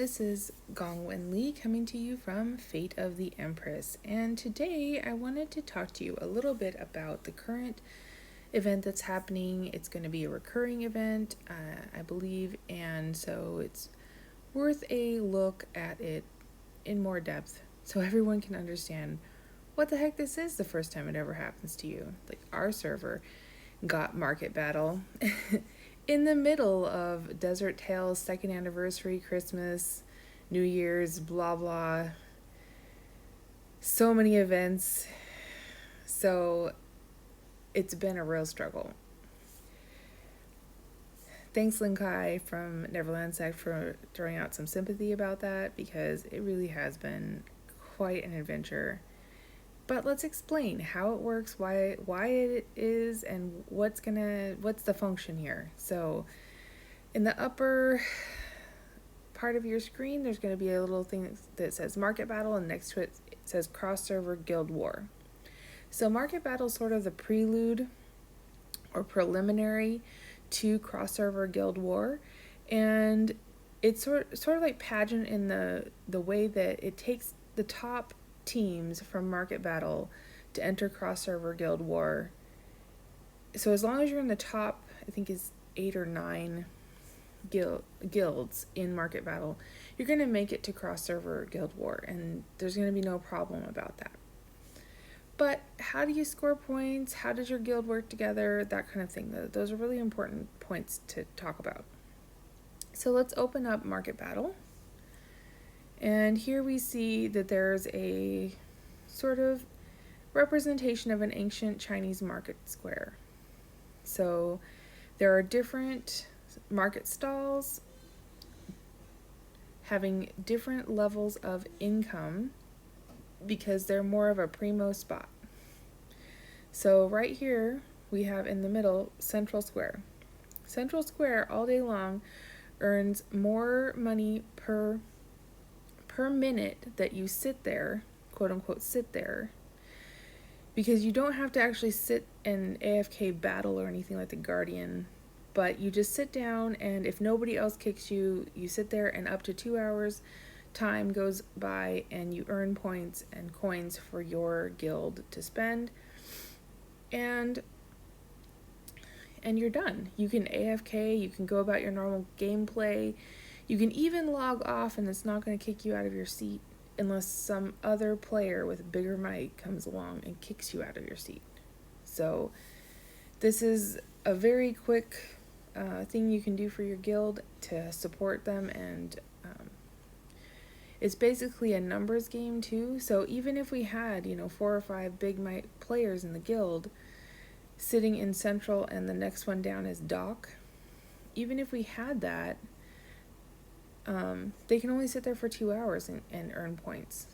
This is Gongwen Lee coming to you from Fate of the Empress, and today I wanted to talk to you a little bit about the current event that's happening. It's going to be a recurring event, I believe, and so it's worth a look at it in more depth so everyone can understand what the heck this is the first time it ever happens to you. Like, our server got Market Battle in the middle of Desert Tales' second anniversary, Christmas, New Year's, blah blah. So many events. So it's been a real struggle. Thanks, Lin Kai from Neverland Sect, for throwing out some sympathy about that, because it really has been quite an adventure. But let's explain how it works, why it is, and what's the function here. So in the upper part of your screen, there's going to be a little thing that says Market Battle, and next to it says Cross Server Guild War. So Market Battle is sort of the prelude or preliminary to Cross Server Guild War, and it's sort of like pageant in the way that it takes the top teams from Market Battle to enter Cross Server Guild War. So as long as you're in the top, I think is 8 or 9 guilds in Market Battle, you're going to make it to Cross Server Guild War, and there's going to be no problem about that. But how do you score points? How does your guild work together? That kind of thing. Those are really important points to talk about. So let's open up Market Battle. And here we see that there's a sort of representation of an ancient Chinese market square. So there are different market stalls having different levels of income because they're more of a primo spot. So right here we have in the middle Central Square. Central Square all day long earns more money per minute that you sit there, quote unquote sit there, because you don't have to actually sit in AFK battle or anything like the Guardian, but you just sit down, and if nobody else kicks you, you sit there, and up to 2 hours time goes by and you earn points and coins for your guild to spend, and you're done. You can AFK, you can go about your normal gameplay. You can even log off, and it's not going to kick you out of your seat unless some other player with a bigger mic comes along and kicks you out of your seat. So this is a very quick thing you can do for your guild to support them, and it's basically a numbers game too. So even if we had 4 or 5 big mic players in the guild sitting in Central and the next one down is Doc, even if we had that, they can only sit there for 2 hours and earn points.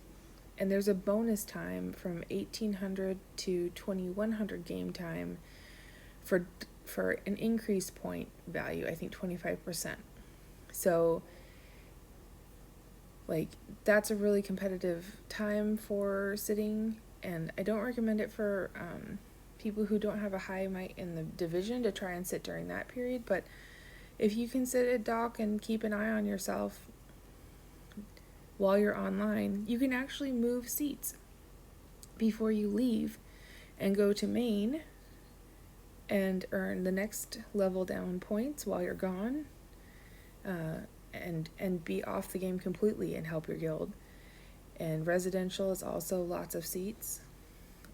And there's a bonus time from 1800 to 2100 game time for an increased point value, I think 25%. So like, that's a really competitive time for sitting, and I don't recommend it for people who don't have a high mic in the division to try and sit during that period. But if you can sit at dock and keep an eye on yourself while you're online, you can actually move seats before you leave and go to main and earn the next level down points while you're gone, and be off the game completely and help your guild. And residential is also lots of seats.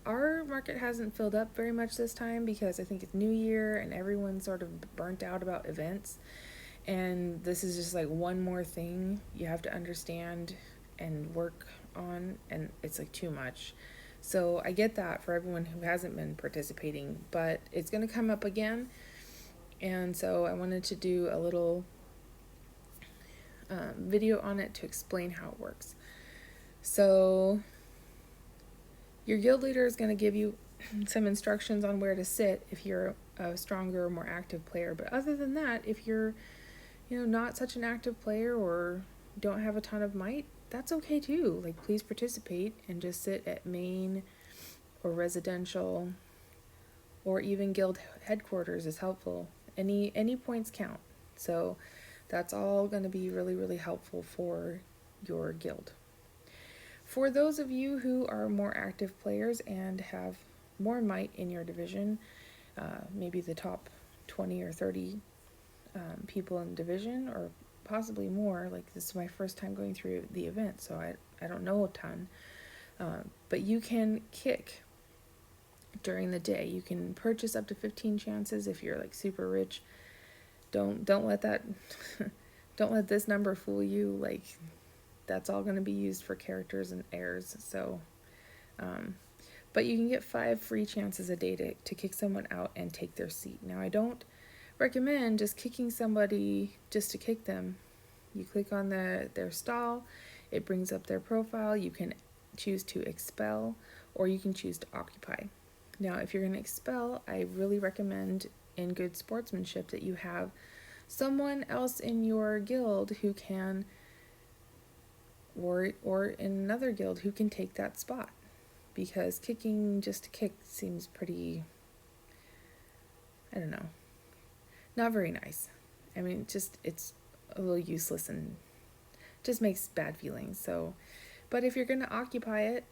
Our market hasn't filled up very much this time because I think it's New Year and everyone's sort of burnt out about events. And this is just like one more thing you have to understand and work on, and it's like too much. So I get that for everyone who hasn't been participating, but it's going to come up again. And so I wanted to do a little video on it to explain how it works. So your guild leader is going to give you some instructions on where to sit if you're a stronger, more active player. But other than that, if you're not such an active player or don't have a ton of might, that's okay too. Like, please participate and just sit at main or residential, or even guild headquarters is helpful. Any points count. So That's all going to be really, really helpful for your guild. For those of you who are more active players and have more might in your division, maybe the top 20 or 30 people in division, or possibly more. Like, this is my first time going through the event, so I don't know a ton. But you can kick during the day. You can purchase up to 15 chances if you're like super rich. Don't let that don't let this number fool you. Like, that's all going to be used for characters and heirs. So but you can get 5 free chances a day to kick someone out and take their seat. Now, I don't recommend just kicking somebody just to kick them. You click on their stall, it brings up their profile. You can choose to expel, or you can choose to occupy. Now, if you're going to expel, I really recommend, in good sportsmanship, that you have someone else in your guild who can, or in another guild who can take that spot. Because kicking just to kick seems pretty, I don't know, not very nice. I mean, it's a little useless and just makes bad feelings. So, but if you're going to occupy it,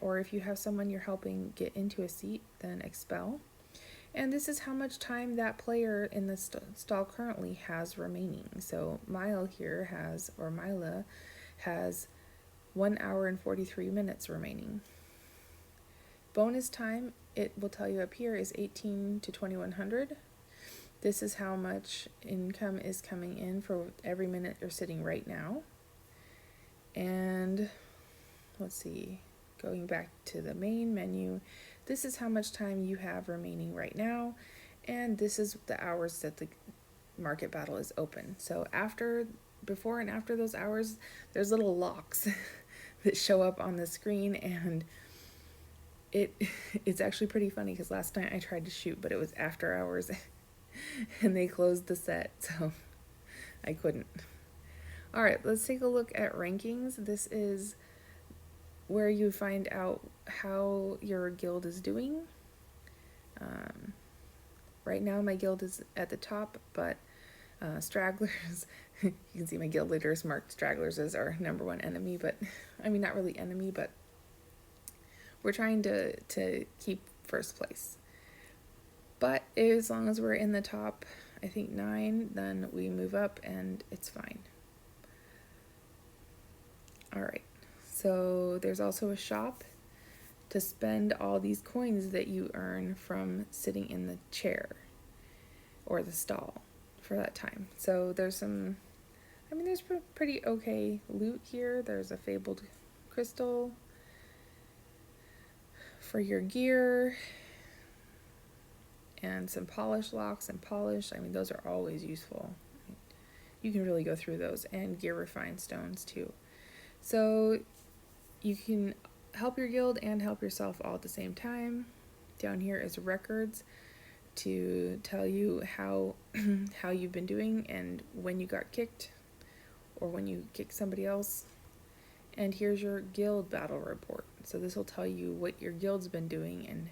or if you have someone you're helping get into a seat, then expel. And this is how much time that player in the stall currently has remaining. So Mila has 1 hour and 43 minutes remaining. Bonus time, it will tell you up here, is 18 to 2100. This is how much income is coming in for every minute you're sitting right now. And let's see, going back to the main menu, this is how much time you have remaining right now, and this is the hours that the market battle is open. So before and after those hours, there's little locks that show up on the screen, and it's actually pretty funny because last night I tried to shoot, but it was after hours and they closed the set, so I couldn't. All right, let's take a look at rankings. This is where you find out how your guild is doing. Right now my guild is at the top, but stragglers, you can see my guild leaders marked stragglers as our number one enemy, but I mean, not really enemy, but we're trying to keep first place. But as long as we're in the top, I think 9, then we move up and it's fine. All right, so there's also a shop to spend all these coins that you earn from sitting in the chair or the stall for that time. So there's there's pretty okay loot here. There's a fabled crystal for your gear, and some polish locks and polish. I mean, those are always useful. You can really go through those, and gear refined stones too. So you can help your guild and help yourself all at the same time. Down here is records to tell you how how you've been doing and when you got kicked or when you kicked somebody else. And here's your guild battle report. So this will tell you what your guild's been doing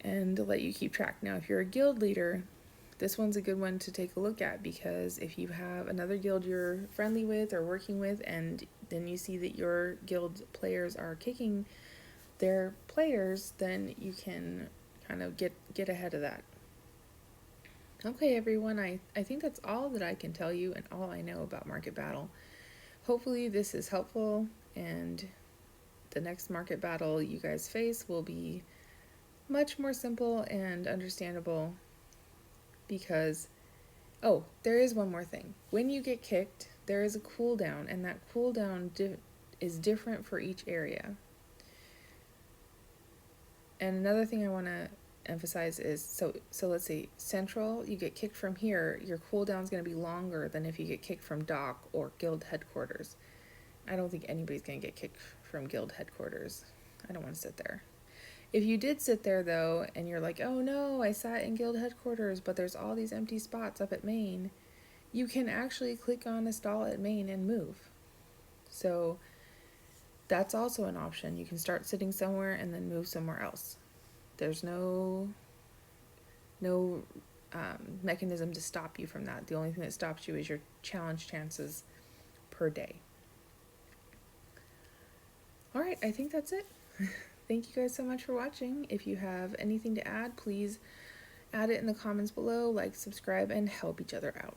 and let you keep track. Now, if you're a guild leader, this one's a good one to take a look at, because if you have another guild you're friendly with or working with, and then you see that your guild players are kicking their players, then you can kind of get ahead of that. Okay, everyone, I think that's all that I can tell you and all I know about Market Battle. Hopefully this is helpful, and the next Market Battle you guys face will be much more simple and understandable, because, oh, there is one more thing. When you get kicked, there is a cooldown, and that cooldown is different for each area. And another thing I want to emphasize is, so let's say Central, you get kicked from here, your cooldown is going to be longer than if you get kicked from Dock or Guild Headquarters. I don't think anybody's going to get kicked from Guild Headquarters. I don't want to sit there. If you did sit there, though, and you're like, oh no, I sat in Guild Headquarters, but there's all these empty spots up at Main, you can actually click on a stall at Main and move. So that's also an option. You can start sitting somewhere and then move somewhere else. There's no mechanism to stop you from that. The only thing that stops you is your challenge chances per day. All right, I think that's it. Thank you guys so much for watching. If you have anything to add, please add it in the comments below, like, subscribe, and help each other out.